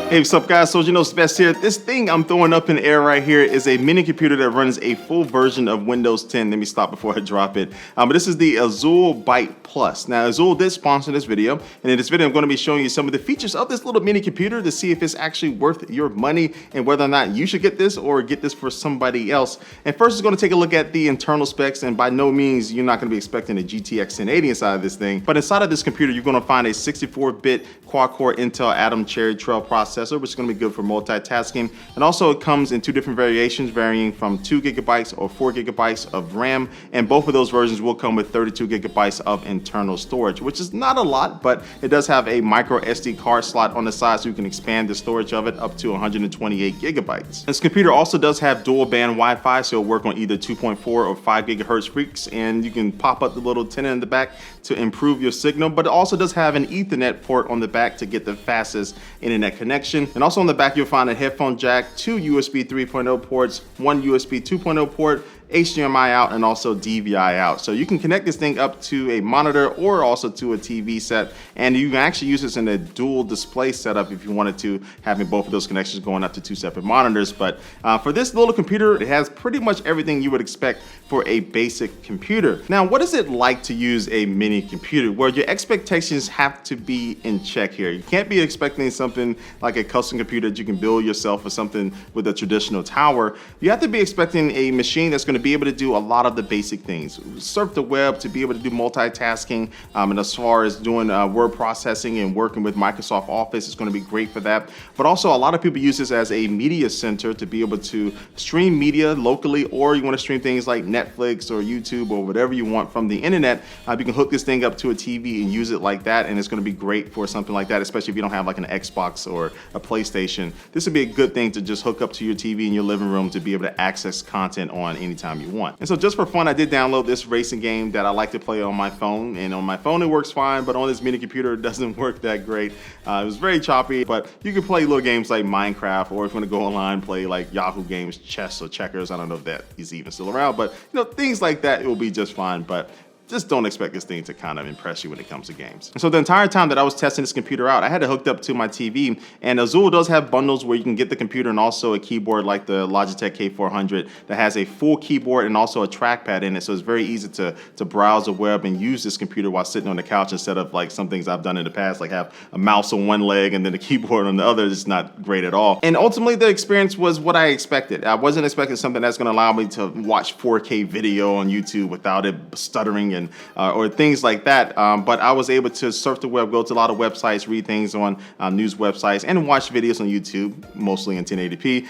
Hey, what's up guys? So Best here. This thing I'm throwing up in the air right here is a mini computer that runs a full version of Windows 10. Let me stop before I drop it. But this is the Azul Byte Plus. Now Azul did sponsor this video, and in this video I'm going to be showing you some of the features of this little mini computer to see if it's actually worth your money and whether or not you should get this or get this for somebody else. And first is going to take a look at the internal specs, and by no means you're not going to be expecting a GTX 1080 inside of this thing. But inside of this computer you're going to find a 64-bit quad-core Intel Atom Cherry Trail processor, which is going to be good for multitasking. And also it comes in two different variations, varying from 2 gigabytes or 4 gigabytes of RAM. And both of those versions will come with 32 gigabytes of internal storage, which is not a lot, but it does have a micro SD card slot on the side, so you can expand the storage of it up to 128 gigabytes. This computer also does have dual band Wi-Fi, so it'll work on either 2.4 or 5 gigahertz freaks, and you can pop up the little antenna in the back to improve your signal. But it also does have an Ethernet port on the back to get the fastest internet connection. And also on the back you'll find a headphone jack, 2 USB 3.0 ports, 1 USB 2.0 port, HDMI out, and also DVI out. So you can connect this thing up to a monitor or also to a TV set, and you can actually use this in a dual display setup if you wanted to, having both of those connections going up to 2 separate monitors. But for this little computer, it has pretty much everything you would expect for a basic computer. Now, what is it like to use a mini computer? Well, your expectations have to be in check here. You can't be expecting something like a custom computer that you can build yourself or something with a traditional tower. You have to be expecting a machine that's going to be able to do a lot of the basic things. Surf the web, to be able to do multitasking, and as far as doing word processing and working with Microsoft Office, it's going to be great for that. But also a lot of people use this as a media center to be able to stream media locally, or you want to stream things like Netflix or YouTube or whatever you want from the internet. You can hook this thing up to a TV and use it like that, and it's going to be great for something like that, especially if you don't have like an Xbox or a PlayStation. This would be a good thing to just hook up to your TV in your living room to be able to access content on anytime you want. And so just for fun, I did download this racing game that I like to play on my phone, and on my phone it works fine, but on this mini computer it doesn't work that great. It was very choppy, but you can play little games like Minecraft, or if you want to go online, play like Yahoo games, chess or checkers. I don't know if that is even still around, but things like that, it will be just fine. But just don't expect this thing to kind of impress you when it comes to games. And so the entire time that I was testing this computer out, I had it hooked up to my TV, and Azul does have bundles where you can get the computer and also a keyboard like the Logitech K400 that has a full keyboard and also a trackpad in it. So it's very easy to browse the web and use this computer while sitting on the couch, instead of like some things I've done in the past, like have a mouse on one leg and then a keyboard on the other. It's not great at all. And ultimately the experience was what I expected. I wasn't expecting something that's gonna allow me to watch 4K video on YouTube without it stuttering and or things like that, but I was able to surf the web, go to a lot of websites, read things on news websites, and watch videos on YouTube, mostly in 1080p,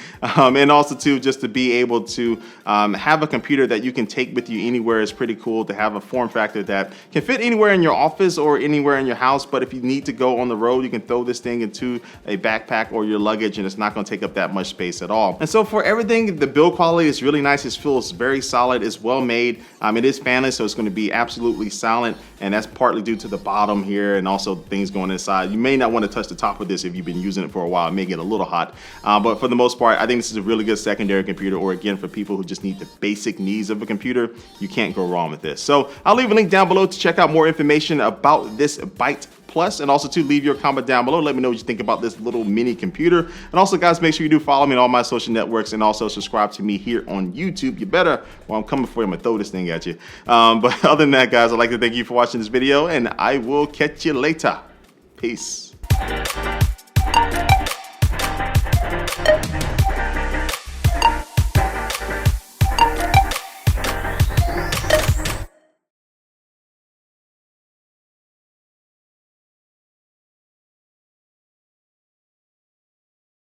and also too, just to be able to have a computer that you can take with you anywhere is pretty cool. To have a form factor that can fit anywhere in your office or anywhere in your house, but if you need to go on the road, you can throw this thing into a backpack or your luggage, and it's not going to take up that much space at all. And so for everything, the build quality is really nice. It feels very solid. It's well made. It is fanless, so it's going to be absolutely silent, and that's partly due to the bottom here and also things going inside. You may not want to touch the top of this if you've been using it for a while. It may get a little hot, but for the most part, I think this is a really good secondary computer, or again, for people who just need the basic needs of a computer. You can't go wrong with this. So I'll leave a link down below to check out more information about this Byte Plus, and also to leave your comment down below. Let me know what you think about this little mini computer. And also guys, make sure you do follow me on all my social networks, and also subscribe to me here on YouTube. You better, well, I'm coming for you. I'm gonna throw this thing at you. But other than that guys, I'd like to thank you for watching this video, and I will catch you later. Peace.